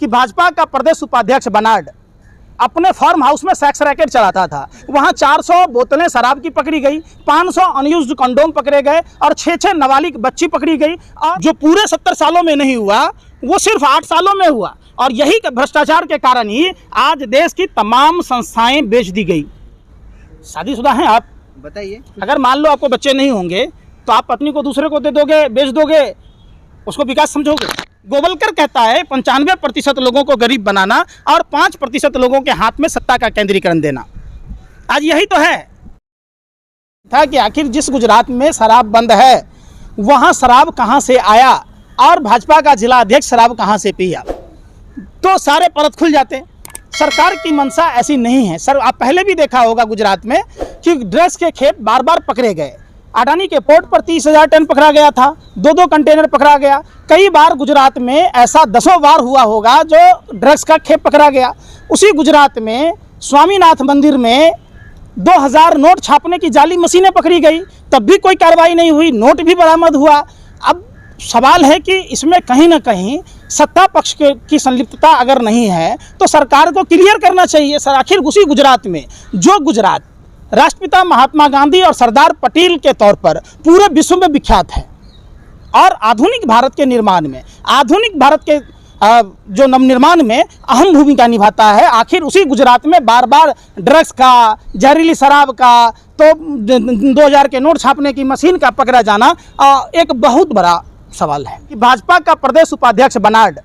कि भाजपा का प्रदेश उपाध्यक्ष बर्नार्ड अपने फार्म हाउस में सेक्स रैकेट चलाता था। वहां 400 बोतलें शराब की पकड़ी गई, 500 अनयूज्ड कंडोम पकड़े गए और 6 नाबालिग बच्ची पकड़ी गई। और जो पूरे 70 सालों में नहीं हुआ वो सिर्फ 8 सालों में हुआ। और यही भ्रष्टाचार के कारण ही आज देश की तमाम संस्थाएं बेच दी गई। शादीशुदा हैं आप, बताइए। अगर मान लो आपको बच्चे नहीं होंगे तो आप पत्नी को दूसरे को दे दोगे, बेच दोगे, उसको विकास समझोगे? गोवलकर कहता है 95% लोगों को गरीब बनाना और 5% लोगों के हाथ में सत्ता का केंद्रीकरण देना। आज यही तो है था कि आखिर जिस गुजरात में शराब बंद है वहां शराब कहां से आया और भाजपा का जिला अध्यक्ष शराब कहां से पिया, तो सारे परत खुल जाते। सरकार की मंशा ऐसी नहीं है सर। आप पहले भी देखा होगा गुजरात में कि ड्रग्स के खेप बार बार पकड़े गए। अडानी के पोर्ट पर 30,000 टन पकड़ा गया था, 2 कंटेनर पकड़ा गया। कई बार गुजरात में ऐसा 10 बार हुआ होगा जो ड्रग्स का खेप पकड़ा गया। उसी गुजरात में स्वामीनाथ मंदिर में 2000 नोट छापने की जाली मशीनें पकड़ी गई, तब भी कोई कार्रवाई नहीं हुई, नोट भी बरामद हुआ। अब सवाल है कि इसमें कहीं ना कहीं सत्ता पक्ष की संलिप्तता अगर नहीं है तो सरकार को क्लियर करना चाहिए सर। आखिर उसी गुजरात में जो गुजरात राष्ट्रपिता महात्मा गांधी और सरदार पटेल के तौर पर पूरे विश्व में विख्यात है और आधुनिक भारत के निर्माण में, आधुनिक भारत के जो नवनिर्माण में अहम भूमिका निभाता है, आखिर उसी गुजरात में बार बार ड्रग्स का, जहरीली शराब का, तो 2000 के नोट छापने की मशीन का पकड़ा जाना एक बहुत बड़ा सवाल है। कि भाजपा का प्रदेश उपाध्यक्ष बर्नार्ड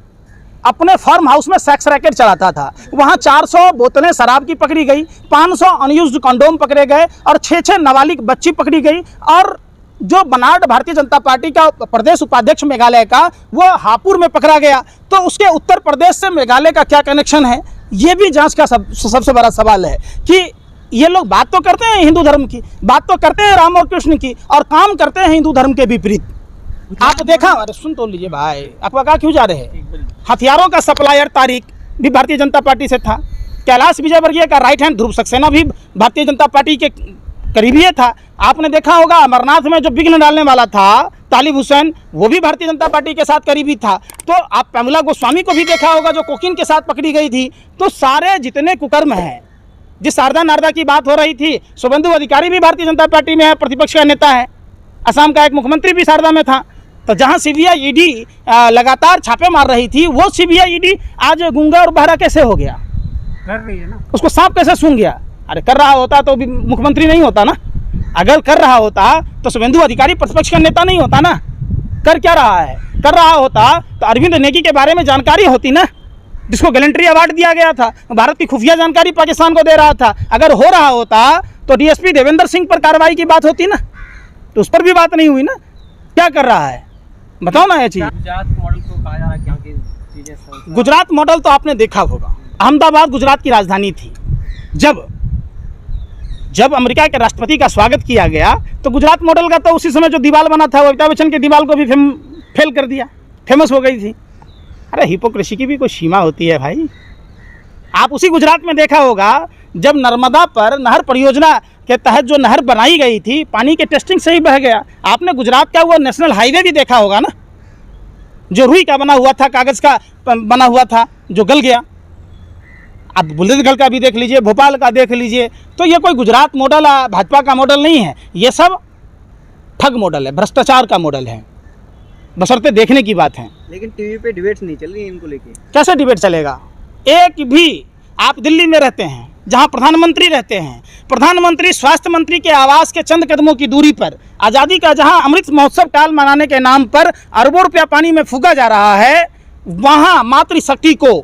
अपने फार्म हाउस में सेक्स रैकेट चलाता था। वहां 400 बोतलें शराब की पकड़ी गई, 500 अनयूज्ड कंडोम पकड़े गए और 6 नाबालिग बच्ची पकड़ी गई। और जो बर्नार्ड भारतीय जनता पार्टी का प्रदेश उपाध्यक्ष मेघालय का, वो हापुड़ में पकड़ा गया, तो उसके उत्तर प्रदेश से मेघालय का क्या कनेक्शन है, ये भी जांच का सबसे बड़ा सवाल है। कि ये लोग बात तो करते हैं हिंदू धर्म की, बात तो करते हैं राम और कृष्ण की, और काम करते हैं हिंदू धर्म के विपरीत। आप देखा, अरे सुन तो लीजिए भाई, आप कहाँ क्यों जा रहे हैं? हथियारों का सप्लायर तारिक भी भारतीय जनता पार्टी से था। कैलाश विजयवर्गीय का राइट हैंड ध्रुव सक्सेना भी भारतीय जनता पार्टी के करीबी था। आपने देखा होगा अमरनाथ में जो विघ्न डालने वाला था तालिब हुसैन, वो भी भारतीय जनता पार्टी के साथ करीबी था। तो आप पेमुला गोस्वामी को भी देखा होगा जो कोकीन के साथ पकड़ी गई थी। तो सारे जितने कुकर्म हैं, जिस शारदा नारदा की बात हो रही थी, शुभेंदु अधिकारी भी भारतीय जनता पार्टी में है, प्रतिपक्ष का नेता है। असम का एक मुख्यमंत्री भी शारदा में था। तो जहां सीबीआई ईडी लगातार छापे मार रही थी, वो सीबीआई ईडी आज गूंगा और बहरा कैसे हो गया? कर रही है ना, उसको सांप कैसे सूंघ गया? अरे कर रहा होता तो भी मुख्यमंत्री नहीं होता ना। अगर कर रहा होता तो शुभेंदु अधिकारी प्रतिपक्ष का नेता नहीं होता ना। कर क्या रहा है? कर रहा होता तो अरविंद नेगी के बारे में जानकारी होती ना, जिसको गैलेंट्री अवार्ड दिया गया था। भारत की खुफिया जानकारी पाकिस्तान को दे रहा था। अगर हो रहा होता तो डीएसपी देवेंद्र सिंह पर कार्रवाई की बात होती ना, तो उस पर भी बात नहीं हुई ना। क्या कर रहा है बताओ ना ये चीज। गुजरात मॉडल को कहा जा रहा है, क्या की चीजें? गुजरात मॉडल तो आपने देखा होगा, अहमदाबाद गुजरात की राजधानी थी। जब अमेरिका के राष्ट्रपति का स्वागत किया गया तो गुजरात मॉडल का तो उसी समय जो दीवार बना था वो अमिताभ बच्चन के दीवार को भी फेल कर दिया, फेमस हो गई थी। अरे हिपोक्रेसी की भी कोई सीमा होती है भाई। आप उसी गुजरात में देखा होगा जब नर्मदा पर नहर परियोजना के तहत जो नहर बनाई गई थी, पानी के टेस्टिंग से ही बह गया। आपने गुजरात का वो नेशनल हाईवे भी देखा होगा ना, जो रुई का बना हुआ था, कागज़ का बना हुआ था, जो गल गया। आप बुंदेलखंड का भी देख लीजिए, भोपाल का देख लीजिए। तो ये कोई गुजरात मॉडल भाजपा का मॉडल नहीं है, ये सब ठग मॉडल है, भ्रष्टाचार का मॉडल है। बशर्ते देखने की बात है। लेकिन टीवी पे डिबेट्स नहीं चल रही इनको लेके। कैसे डिबेट चलेगा? एक भी, आप दिल्ली में रहते हैं जहां प्रधानमंत्री रहते हैं, प्रधानमंत्री स्वास्थ्य मंत्री के आवास के चंद कदमों की दूरी पर आज़ादी का जहां अमृत महोत्सव काल मनाने के नाम पर अरबों रुपया पानी में फूका जा रहा है, वहां मातृशक्ति को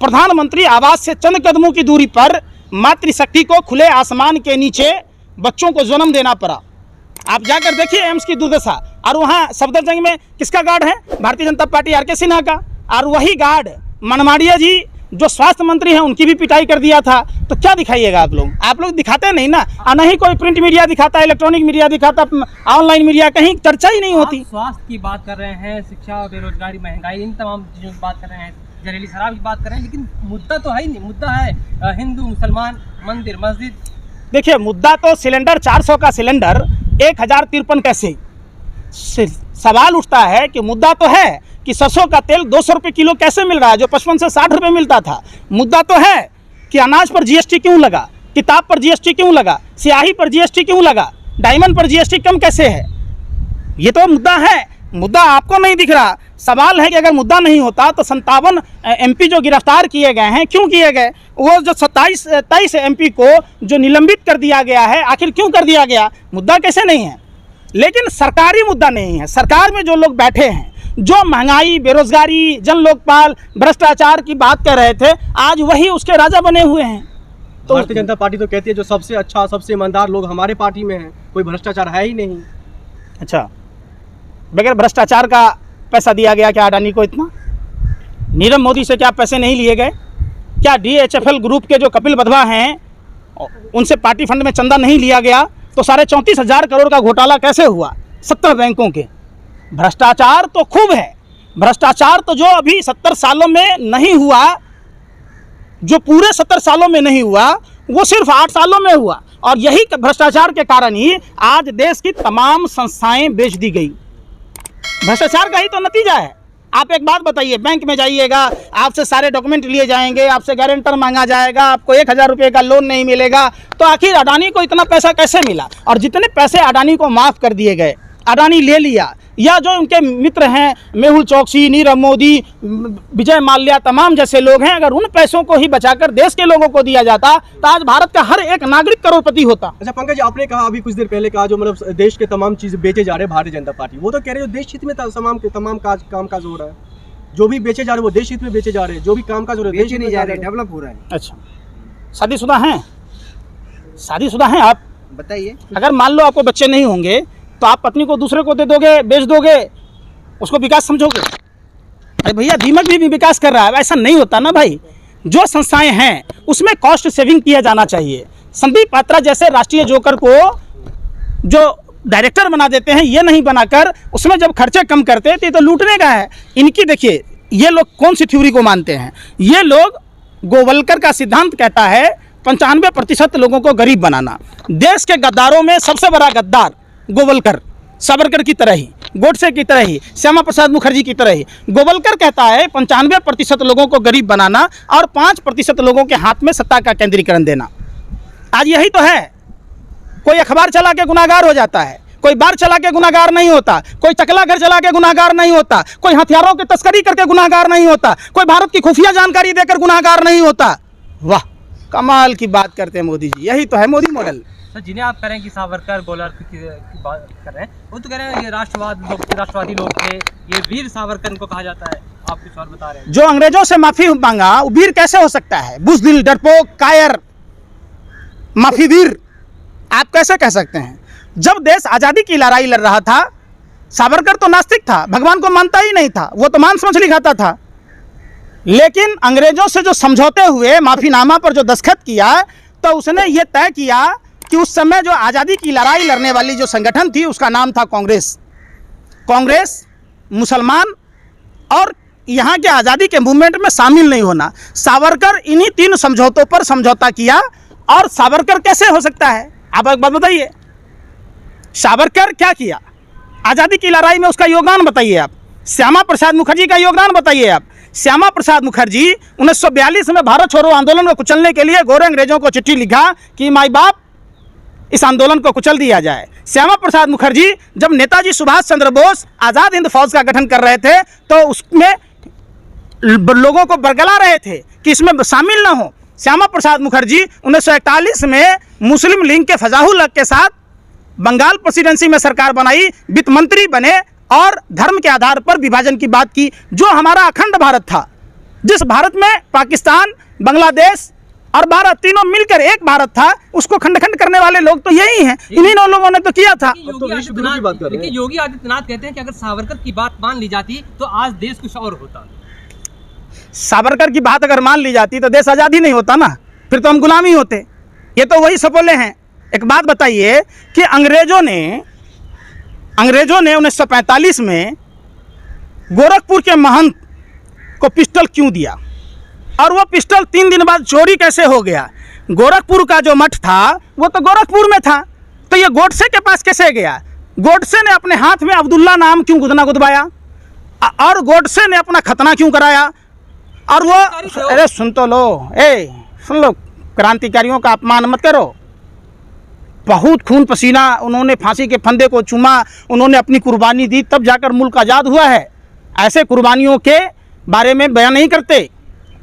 प्रधानमंत्री आवास से चंद कदमों की दूरी पर मातृशक्ति को खुले आसमान के नीचे बच्चों को जन्म देना पड़ा। आप जाकर देखिए एम्स की दुर्दशा। और वहाँ सफदरजंग में किसका गार्ड है? भारतीय जनता पार्टी आर के सिन्हा का। और वही गार्ड मनमाड़िया जी जो स्वास्थ्य मंत्री हैं उनकी भी पिटाई कर दिया था। तो क्या दिखाइएगा आप लोग दिखाते नहीं ना, और नहीं कोई प्रिंट मीडिया दिखाता, इलेक्ट्रॉनिक मीडिया दिखाता, ऑनलाइन मीडिया, कहीं चर्चा ही नहीं होती। स्वास्थ्य की बात कर रहे हैं, शिक्षा, बेरोजगारी, महंगाई, इन तमाम चीज़ों की बात कर रहे हैं, जहरीली शराब की बात कर रहे हैं, लेकिन मुद्दा तो है ही नहीं। मुद्दा है हिंदू मुसलमान, मंदिर मस्जिद। देखिए मुद्दा तो सिलेंडर 400 का सिलेंडर 1053 कैसे, सवाल उठता है कि मुद्दा तो है कि सरसों का तेल 200 रुपये किलो कैसे मिल रहा है जो 55 से 60 रुपये मिलता था। मुद्दा तो है कि अनाज पर जीएसटी क्यों लगा, किताब पर जीएसटी क्यों लगा, स्याही पर जीएसटी क्यों लगा, डायमंड पर जीएसटी कम कैसे है, ये तो मुद्दा है। मुद्दा आपको नहीं दिख रहा। सवाल है कि अगर मुद्दा नहीं होता तो 57 एमपी जो गिरफ्तार किए गए हैं क्यों किए गए, वो जो 23 एमपी को जो निलंबित कर दिया गया है आखिर क्यों कर दिया गया, मुद्दा कैसे नहीं है। लेकिन सरकारी मुद्दा नहीं है। सरकार में जो लोग बैठे हैं, जो महंगाई, बेरोजगारी, जन लोकपाल, भ्रष्टाचार की बात कर रहे थे, आज वही उसके राजा बने हुए हैं। तो भारतीय जनता पार्टी तो कहती है जो सबसे अच्छा, सबसे ईमानदार लोग हमारे पार्टी में हैं, कोई भ्रष्टाचार है ही नहीं। अच्छा, बगैर भ्रष्टाचार का पैसा दिया गया क्या अडानी को इतना? नीरव मोदी से क्या पैसे नहीं लिए गए? क्या DHFL ग्रुप के जो कपिल वधवा हैं उनसे पार्टी फंड में चंदा नहीं लिया गया? तो 34,500 करोड़ का घोटाला कैसे हुआ 70 बैंकों के? भ्रष्टाचार तो खूब है। भ्रष्टाचार तो जो अभी 70 सालों में नहीं हुआ, जो पूरे 70 सालों में नहीं हुआ, वो सिर्फ 8 सालों में हुआ। और यही भ्रष्टाचार के कारण ही आज देश की तमाम संस्थाएं बेच दी गई। भ्रष्टाचार का ही तो नतीजा है। आप एक बात बताइए, बैंक में जाइएगा, आपसे सारे डॉक्यूमेंट लिए जाएंगे, आपसे गारंटर मांगा जाएगा, आपको 1,000 रुपये का लोन नहीं मिलेगा। तो आखिर अडानी को इतना पैसा कैसे मिला? और जितने पैसे अडानी को माफ़ कर दिए गए, अडानी ले लिया, या जो उनके मित्र हैं मेहुल चौकसी, नीरव मोदी, विजय माल्या, तमाम जैसे लोग हैं, अगर उन पैसों को ही बचाकर देश के लोगों को दिया जाता तो आज भारत का हर एक नागरिक करोड़पति होता। अच्छा पंकज जी, आपने कहा अभी कुछ देर पहले कहा जो मतलब देश के तमाम चीजें बेचे जा रहे हैं भारतीय जनता पार्टी, वो तो कह रहे हो देश हित में तमाम काम काज हो रहा है, जो भी बेचे जा रहे हैं वो देश हित में बेचे जा रहे हैं, जो भी काम काज हो रहा है देश हित में जा रहे हैं, डेवलप हो रहा है। अच्छा, शादीशुदा हैं? शादीशुदा हैं आप? बताइए। अगर मान लो आपको बच्चे नहीं होंगे तो आप पत्नी को दूसरे को दे दोगे, बेच दोगे, उसको विकास समझोगे? अरे भैया, दीमक भी विकास कर रहा है, ऐसा नहीं होता ना भाई। जो संस्थाएं हैं उसमें कॉस्ट सेविंग किया जाना चाहिए। संदीप पात्रा जैसे राष्ट्रीय जोकर को जो डायरेक्टर बना देते हैं, ये नहीं बनाकर उसमें जब खर्चे कम करते तो ये तो लूटने का है। इनकी देखिए, ये लोग कौन सी थ्योरी को मानते हैं? ये लोग गोवलकर का सिद्धांत कहता है 95% लोगों को गरीब बनाना। देश के गद्दारों में सबसे बड़ा गद्दार गोवलकर, सावरकर की तरह ही, गोडसे की तरह ही, श्यामा प्रसाद मुखर्जी की तरह ही। गोवलकर कहता है 95% लोगों को गरीब बनाना और 5% लोगों के हाथ में सत्ता का केंद्रीकरण देना। आज यही तो है। कोई अखबार चला के गुनाहगार हो जाता है, कोई बार चला के गुनाहगार नहीं होता, कोई चकला घर चला के गुनाहगार नहीं होता, कोई हथियारों की तस्करी करके गुनाहगार नहीं होता, कोई भारत की खुफिया जानकारी देकर गुनाहगार नहीं होता। वाह, कमाल की बात करते हैं मोदी जी। यही तो है मोदी मॉडल। सर, जिन्हें आप कह रहे हैं कि सावरकर गोवलकर की बात कर रहे हैं, वो तो कह रहे हैं ये राष्ट्रवादी लोग थे, ये वीर सावरकर को कहा जाता है। आप कुछ और बता रहे हैं। जो अंग्रेजों से माफी मांगा वो वीर कैसे हो सकता है? बुज़दिल, डरपोक, कायर, माफी वीर आप कैसे कह सकते हैं? जब देश आज़ादी की लड़ाई लड़ रहा था, सावरकर तो नास्तिक था, भगवान को मानता ही नहीं था, वो तो मांस मछली खाता था। लेकिन अंग्रेजों से जो समझौते हुए, माफीनामा पर जो दस्तखत किया, तो उसने ये तय किया कि उस समय जो आज़ादी की लड़ाई लड़ने वाली जो संगठन थी उसका नाम था कांग्रेस। कांग्रेस, मुसलमान और यहाँ के आज़ादी के मूवमेंट में शामिल नहीं होना। सावरकर इन्हीं 3 समझौतों पर समझौता किया। और सावरकर कैसे हो सकता है? आप एक बात बताइए, सावरकर क्या किया आज़ादी की लड़ाई में? उसका योगदान बताइए आप। श्यामा प्रसाद मुखर्जी का योगदान बताइए आप। श्यामा प्रसाद मुखर्जी 1942 में भारत छोड़ो आंदोलन को कुचलने के लिए गोरे अंग्रेजों को चिट्ठी लिखा कि माई बाप इस आंदोलन को कुचल दिया जाए। श्यामा प्रसाद मुखर्जी जब नेताजी सुभाष चंद्र बोस आज़ाद हिंद फौज का गठन कर रहे थे तो उसमें लोगों को बरगला रहे थे कि इसमें शामिल ना हो। श्यामा प्रसाद मुखर्जी 1941 में मुस्लिम लीग के फजाहुल हक के साथ बंगाल प्रेसिडेंसी में सरकार बनाई, वित्त मंत्री बने और धर्म के आधार पर विभाजन की बात की। जो हमारा अखंड भारत था, जिस भारत में पाकिस्तान, बांग्लादेश और भारत तीनों मिलकर एक भारत था, उसको खंड खंड करने वाले लोग तो यही हैं। इन्हीं लोगों ने तो किया था। योगी आदित्यनाथ कहते हैं कि अगर सावरकर की बात मान ली जाती तो आज देश कुछ और होता। सावरकर की बात अगर मान ली जाती तो देश आज़ाद ही नहीं होता ना, फिर तो हम गुलामी होते। ये तो वही सपोले हैं। एक बात बताइए कि अंग्रेजों ने 1945 में गोरखपुर के महंत को पिस्टल क्यों दिया, और वो पिस्टल 3 दिन बाद चोरी कैसे हो गया? गोरखपुर का जो मठ था वो तो गोरखपुर में था, तो ये गोडसे के पास कैसे गया? गोडसे ने अपने हाथ में अब्दुल्ला नाम क्यों गुदवाया? और गोडसे ने अपना खतना क्यों कराया? और वो, अरे सुन तो लो, सुन लो, क्रांतिकारियों का अपमान मत करो। बहुत खून पसीना उन्होंने फांसी के फंदे को चूमा, उन्होंने अपनी कुर्बानी दी, तब जाकर मुल्क आज़ाद हुआ है। ऐसे कुर्बानियों के बारे में बयान नहीं करते।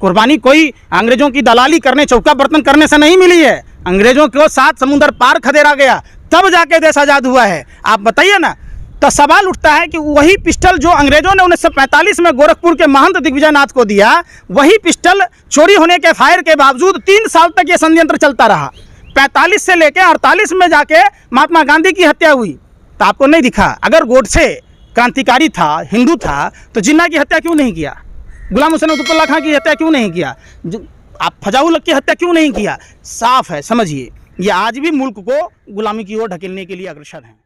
कुर्बानी कोई अंग्रेज़ों की दलाली करने, चौका बर्तन करने से नहीं मिली है। अंग्रेज़ों को 7 समुंदर पार खदेड़ा गया, तब जाके देश आज़ाद हुआ है। आप बताइए ना। तो सवाल उठता है कि वही पिस्टल जो अंग्रेज़ों ने 1945 में गोरखपुर के महंत दिग्विजय नाथ को दिया, वही पिस्टल चोरी होने के फायर के बावजूद 3 साल तक ये षड्यंत्र चलता रहा। 45 से लेकर 48 में जाके महात्मा गांधी की हत्या हुई, तो आपको नहीं दिखा? अगर गोडसे क्रांतिकारी था, हिंदू था, तो जिन्ना की हत्या क्यों नहीं किया? गुलाम हुसैन अब्दुल्ला खां की हत्या क्यों नहीं किया? आप फजाउल की हत्या क्यों नहीं किया? साफ है, समझिए, ये आज भी मुल्क को गुलामी की ओर ढकेलने के लिए अग्रसर हैं।